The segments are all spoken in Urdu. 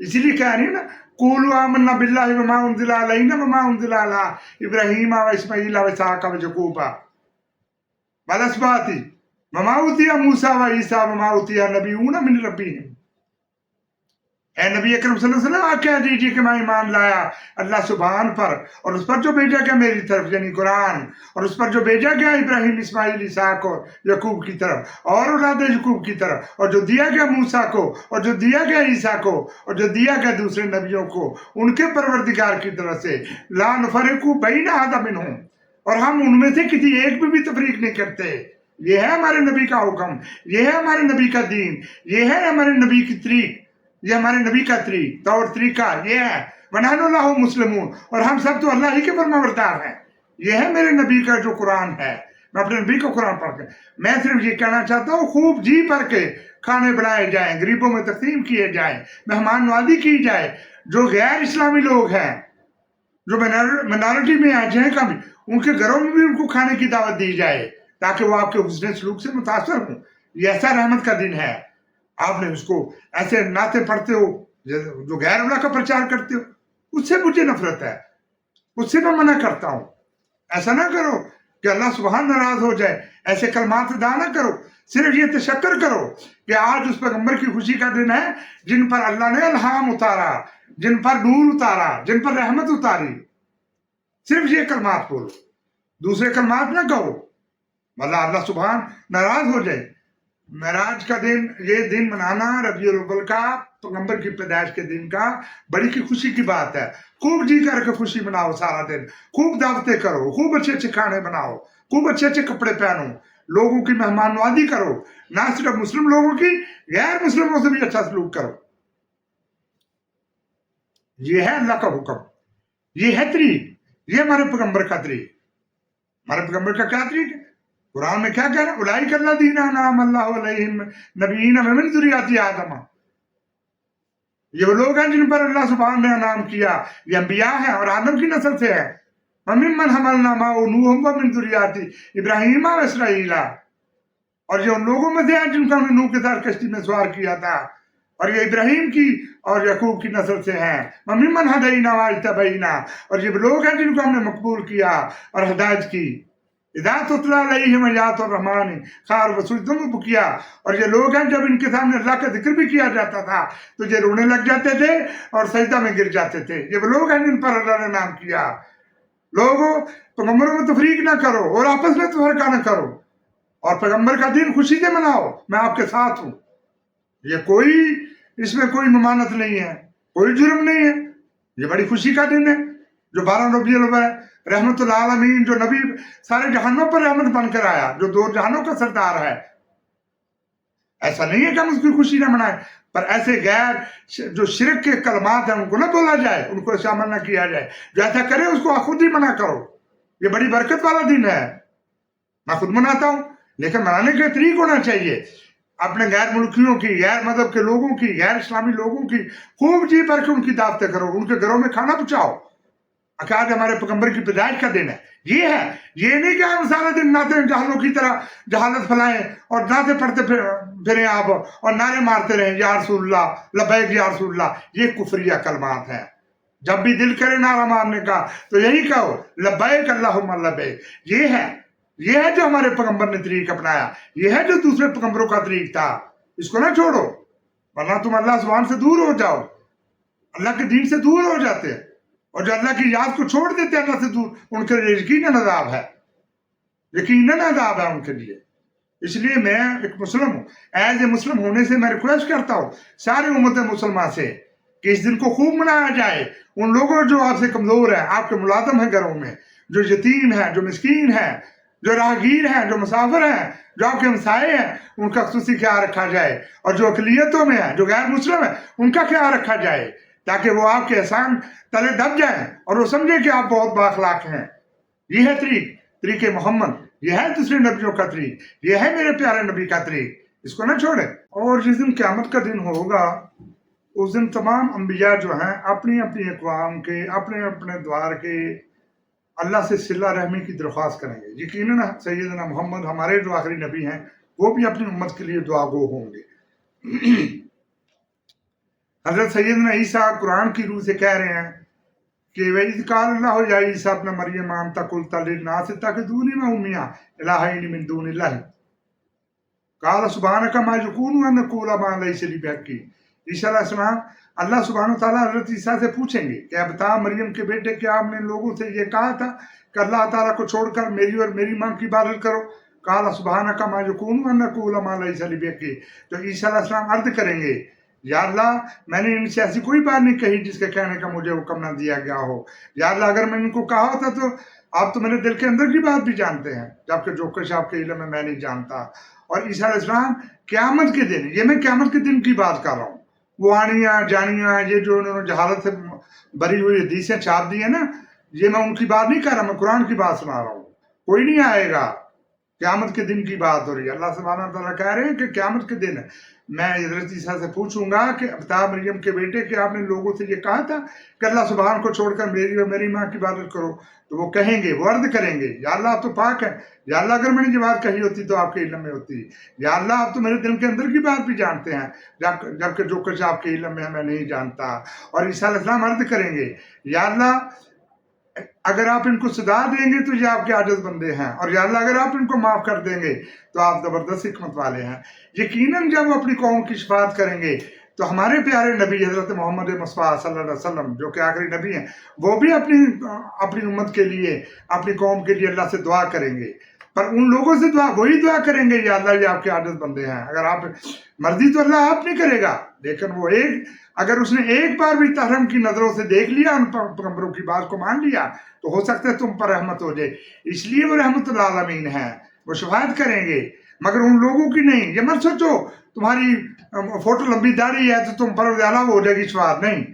اسی لیے کہہ رہی ہے نا قولوا آمنا باللہ وما انزل علینا وما انزل علی ابراہیم و اسماعیل و اسحاق و یعقوب والاسباط وما اوتی موسیٰ و عیسیٰ وما اوتی نبیون من ربہم. اے نبی اکرم صلی اللہ علیہ وسلم آپ کہہ دیجیے کہ میں ایمان لایا اللہ سبحان پر اور اس پر جو بھیجا گیا میری طرف یعنی قرآن، اور اس پر جو بھیجا گیا ابراہیم اسماعیل اسحاق اور یعقوب کی طرف اور اولاد یعقوب کی طرف، اور جو دیا گیا موسیٰ کو اور جو دیا گیا عیسیٰ کو اور جو دیا گیا دوسرے نبیوں کو ان کے پروردگار کی طرف سے، لا نفرق بین احد منہم، اور ہم ان میں سے کسی ایک میں بھی تفریق نہیں کرتے. یہ ہے ہمارے نبی کا حکم، یہ ہے ہمارے نبی کا دین، یہ ہے ہمارے نبی کی طریق، یہ ہمارے نبی کا طور طریقہ یہ ہے. وَنَحْنُ لَهُ مُسْلِمُونَ، اور ہم سب تو اللہ ہی کے فرمانبردار ہیں. یہ ہے میرے نبی کا جو قرآن ہے. میں اپنے نبی کو قرآن پڑھ کے میں صرف یہ کہنا چاہتا ہوں خوب جی بھر کے کھانے بنائے جائیں، غریبوں میں تقسیم کیے جائیں، مہمان نوازی کی جائے. جو غیر اسلامی لوگ ہیں، جو منارٹی میں آ جائیں کبھی، ان کے گھروں میں بھی ان کو کھانے کی دعوت دی جائے تاکہ وہ آپ کے حسن سلوک سے متاثر ہوں. یہ ایسا رحمت کا دن ہے. آپ نے اس کو ایسے نعتیں پڑھتے ہو جو غیر اللہ کا پرچار کرتے ہو، اس سے مجھے نفرت ہے، اس سے میں منع کرتا ہوں. ایسا نہ کرو کہ اللہ سبحان ناراض ہو جائے. ایسے کلمات ادا نہ کرو. صرف یہ تشکر کرو کہ آج اس پیغمبر کی خوشی کا دن ہے جن پر اللہ نے الہام اتارا، جن پر نور اتارا، جن پر رحمت اتاری. صرف یہ کلمات بولو، دوسرے کلمات نہ کہو ورنہ اللہ سبحان ناراض ہو جائے. معراج کا دن، یہ دن منانا ربیع الاول کا، پیغمبر کی پیدائش کے دن کا بڑی کی خوشی کی بات ہے. خوب جی کر کے خوشی مناؤ سارا دن، خوب دعوتیں کرو، خوب اچھے اچھے کھانے بناؤ، خوب اچھے اچھے کپڑے پہنو، لوگوں کی مہمان نوازی کرو، نہ صرف مسلم لوگوں کی، غیر مسلموں سے بھی اچھا سلوک کرو. یہ ہے اللہ کا حکم، یہ ہے طریق، یہ ہمارے پیغمبر کا طریق. ہمارے پیغمبر کا کیا طریق ہے؟ قرآن میں کیا کہہ رہا ہے؟ اولئک الذین انعم اللہ علیہم نبیین من ذریۃ آدم. یہ وہ لوگ ہیں جن پر اللہ سبحانہ نے انعام کیا، یہ انبیاء ہیں اور آدم کی نسل سے ہیں. وممن حملنا مع نوح ومن ذریۃ ابراہیم و اسرائیل، اور یہ ان لوگوں میں سے ہیں جن کو ہم نے نوح کے ساتھ کشتی میں سوار کیا تھا، اور یہ ابراہیم کی اور یعقوب کی نسل سے ہیں. وممن ہدینا واجتبینا، اور یہ وہ لوگ ہیں جن کو ہم نے مقبول کیا اور ہدایت کی. اذا تتلی علیہم آیات الرحمن خروا سجدا کیا، اور یہ لوگ ہیں جب ان کے سامنے اللہ کا ذکر بھی کیا جاتا تھا تو یہ رونے لگ جاتے تھے اور سجدہ میں گر جاتے تھے. یہ وہ لوگ ہیں جن پر اللہ نے نام کیا. لوگوں، پیغمبروں میں تفریق نہ کرو اور آپس میں تفرقہ نہ کرو، اور پیغمبر کا دن خوشی سے مناؤ. میں آپ کے ساتھ ہوں. اس میں کوئی ممانعت نہیں ہے، کوئی جرم نہیں ہے. یہ بڑی خوشی کا دن ہے جو 12 ربیع الاول ہے. رحمت العالمین، جو نبی سارے جہانوں پر رحمت بن کر آیا، جو 2 جہانوں کا سردار ہے. ایسا نہیں ہے کہ ہم اس کی خوشی نہ منائیں، پر ایسے غیر جو شرک کے کلمات ہیں ان کو نہ بولا جائے، ان کو شامل نہ کیا جائے. جو ایسا کرے اس کو خود ہی منع کرو. یہ بڑی برکت والا دن ہے. میں خود مناتا ہوں، لیکن منانے کا طریق ہونا چاہیے. اپنے غیر ملکیوں کی، غیر مذہب کے لوگوں کی، غیر اسلامی لوگوں کی خوب جی بھر کے ان کی دعوتیں کرو، ان کے گھروں میں کھانا پہنچاؤ. آج ہمارے پیغمبر کی پیدائش کا دن ہے. یہ ہے، یہ نہیں کہ ہم سارا دن نعتیں جاہلوں کی طرح جہالت پھیلائیں اور نعتیں پڑھتے پھریں آپ اور نعرے مارتے رہیں یا رسول اللہ، لبیک یا رسول اللہ. یہ کفریہ کلمات ہیں. جب بھی دل کرے نعرہ مارنے کا تو یہی کہو لبیک اللہم لبیک. یہ ہے جو ہمارے پیغمبر نے طریق اپنایا، یہ ہے جو دوسرے پیغمبروں کا طریق تھا. اس کو نہ چھوڑو ورنہ تم اللہ سبحانہ سے دور ہو جاؤ، اللہ کے دین سے دور ہو جاتے ہیں. اور جو اللہ کی یاد کو چھوڑ دیتے ہیں اللہ سے دور، ان کے لیے یقیناً عذاب ہے، یقیناً عذاب ہے ان کے لیے. اس لیے میں ایک مسلم ہوں، ایز اے مسلم ہونے سے میں ریکویسٹ کرتا ہوں سارے امت مسلمہ سے کہ اس دن کو خوب منایا جائے. ان لوگوں جو آپ سے کمزور ہیں، آپ کے ملازم ہیں گھروں میں، جو یتیم ہیں، جو مسکین ہیں، جو راہگیر ہیں، جو مسافر ہیں، جو آپ کے ہمسائے ہیں، ان کا خصوصی خیال رکھا جائے. اور جو اقلیتوں میں ہیں، جو غیر مسلم ہیں، ان کا خیال رکھا جائے تاکہ وہ آپ کے احسان تلے دب جائیں اور وہ سمجھیں کہ آپ بہت بااخلاق ہیں. یہ ہے طریق محمد، یہ ہے دوسرے نبیوں کا طریق، یہ ہے میرے پیارے نبی کا طریق. اس کو نہ چھوڑیں. اور جس دن قیامت کا دن ہوگا اس دن تمام انبیاء جو ہیں اپنی اپنی اقوام کے، اپنے اپنے دوار کے اللہ سے صلہ رحمی کی درخواست کریں گے. یقیناً سیدنا محمد ہمارے جو آخری نبی ہیں وہ بھی اپنی امت کے لیے دعا گو ہوں گے. حضرت سیدنا عیسیٰ قرآن کی روح سے کہہ رہے ہیں کہ وَإِذْ قَالَ اللَّهُ يَا عِيسَىٰ ابْنَ مَرْيَمَ أَنْتَ قُلْتَ لِلنَّاسِ اتَّخِذُونِي وَأُمِّيَ إِلَٰهَيْنِ مِن دُونِ اللَّهِ قَالَ سُبْحَانَكَ مَا يَكُونُ لِي أَنْ أَقُولَ مَا لَيْسَ لِي بِحَقٍّ۔ عیسیٰ علیہ السلام اللہ سبحانہ وتعالیٰ حضرت عیسیٰ سے پوچھیں گے کہ بتا مریم کے بیٹے، کیا آپ نے لوگوں سے یہ کہا تھا کہ اللہ تعالیٰ کو چھوڑ کر میری اور میری ماں کی عبادت کرو؟ قَالَ سُبْحَانَكَ مَا يَكُونُ أَنْ أَقُولَ مَا لَيْسَ لِي بِحَقٍّ۔ تو عیسیٰ علیہ السلام عرض کریں گے یا اللہ میں نے ان سے ایسی کوئی بات نہیں کہی جس کے کہنے کا مجھے حکم نہ دیا گیا ہو۔ یا اللہ اگر میں ان کو کہا ہوتا تو آپ تو میرے دل کے اندر کی بات بھی جانتے ہیں، جبکہ جو کچھ آپ کے علم میں نہیں جانتا۔ اور عیسیٰ علیہ السلام قیامت کے دن، یہ میں قیامت کے دن کی بات کر رہا ہوں، وہ آنیاں جانیاں یہ جو انہوں نے جہالت سے بری ہوئی حدیثیں چھاپ دی ہیں نا، یہ میں ان کی بات نہیں کر رہا، میں قرآن کی بات سنا رہا ہوں۔ کوئی نہیں آئے گا، قیامت کے دن کی بات ہو رہی ہے۔ اللہ سبحانہ تعالیٰ کہہ رہے ہیں کہ قیامت کے دن میں حضرت عیسیٰ سے پوچھوں گا کہ بتا مریم کے بیٹے کہ آپ نے لوگوں سے یہ کہا تھا کہ اللہ سبحان کو چھوڑ کر میری اور میری ماں کی عبادت کرو؟ تو وہ کہیں گے، وہ عرض کریں گے یا اللہ آپ تو پاک ہے، یا اللہ اگر میں نے یہ بات کہی ہوتی تو آپ کے علم میں ہوتی، یا اللہ آپ تو میرے دل کے اندر کی بات بھی جانتے ہیں، جبکہ جو کچھ آپ کے علم میں ہے میں نہیں جانتا۔ اور عیسیٰ علیہ السلام عرض کریں گے یا اللہ اگر آپ ان کو سزا دیں گے تو یہ آپ کے عاجز بندے ہیں، اور یا اللہ اگر آپ ان کو معاف کر دیں گے تو آپ زبردست حکمت والے ہیں۔ یقیناً جب وہ اپنی قوم کی شفاعت کریں گے تو ہمارے پیارے نبی حضرت محمد مصطفیٰ صلی اللہ علیہ وسلم جو کہ آخری نبی ہیں، وہ بھی اپنی امت کے لیے، اپنی قوم کے لیے اللہ سے دعا کریں گے، پر ان لوگوں سے وہی دعا کریں گے یا اللہ یہ آپ کے عاجز بندے ہیں۔ اگر آپ مرضی تو اللہ آپ نہیں کرے گا، لیکن وہ اگر اس نے ایک بار بھی تحرم کی نظروں سے دیکھ لیا، ان پیغمبروں کی بات کو مان لیا، تو ہو سکتا ہے تم پر رحمت ہو جائے۔ اس لیے وہ رحمت للعالمین ہیں، وہ شفاعت کریں گے، مگر ان لوگوں کی نہیں۔ یہ مت سوچو تمہاری فوٹو لمبی داڑھی ہے تو تم پر اعلیٰ ہو جائے گی شفاعت، نہیں۔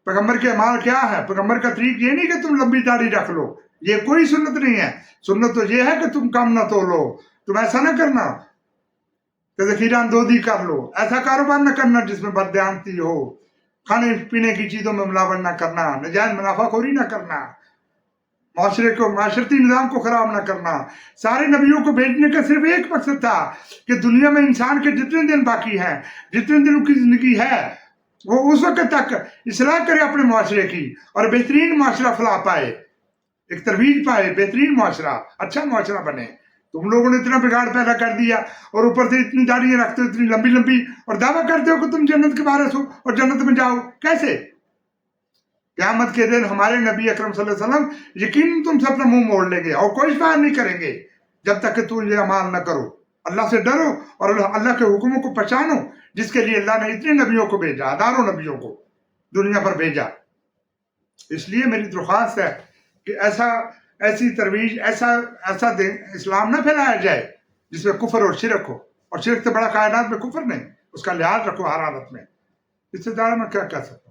پیغمبر کے اعمال کیا ہے؟ پیغمبر کا طریق یہ نہیں کہ تم لمبی داڑھی رکھ لو، یہ کوئی سنت نہیں ہے۔ سنت تو یہ ہے کہ تم کم نہ تولو، تم ایسا نہ کرنا کہ ذخیرہ اندوزی کر لو، ایسا کاروبار نہ کرنا جس میں بددیانتی ہو، کھانے پینے کی چیزوں میں ملاوٹ نہ کرنا، نجائز منافع خوری نہ کرنا، معاشرتی نظام کو خراب نہ کرنا۔ سارے نبیوں کو بھیجنے کا صرف ایک مقصد تھا کہ دنیا میں انسان کے جتنے دن باقی ہیں، جتنے دن کی زندگی ہے، وہ اس وقت تک اصلاح کرے اپنے معاشرے کی اور بہترین معاشرہ فلاح پائے، ایک ترویج پائے، بہترین معاشرہ، اچھا معاشرہ بنے۔ تم لوگوں نے اتنا بگاڑ پیدا کر دیا اور اوپر سے اتنی داڑیاں رکھتے ہو، اتنی لمبی لمبی، اور دعویٰ کرتے ہو کہ تم جنت کے وارث ہو اور جنت میں جاؤ، کیسے؟ قیامت کے دن ہمارے نبی اکرم صلی اللہ علیہ وسلم یقیناً تم سے اپنا منہ موڑ لیں گے اور کوئی شفاعت نہیں کریں گے جب تک کہ تم یہ عمال نہ کرو۔ اللہ سے ڈرو اور اللہ کے حکموں کو پہچانو جس کے لیے اللہ نے اتنے نبیوں کو بھیجا، ہزاروں نبیوں کو دنیا پر بھیجا۔ اس لیے میری درخواست ہے کہ ایسی ترویج، ایسا اسلام نہ پھیلایا جائے جس میں کفر اور شرک ہو، اور شرک سے بڑا کائنات میں کفر نہیں، اس کا لحاظ رکھو ہر حالت میں۔ اس سے زیادہ میں کیا کہہ سکتا ہوں۔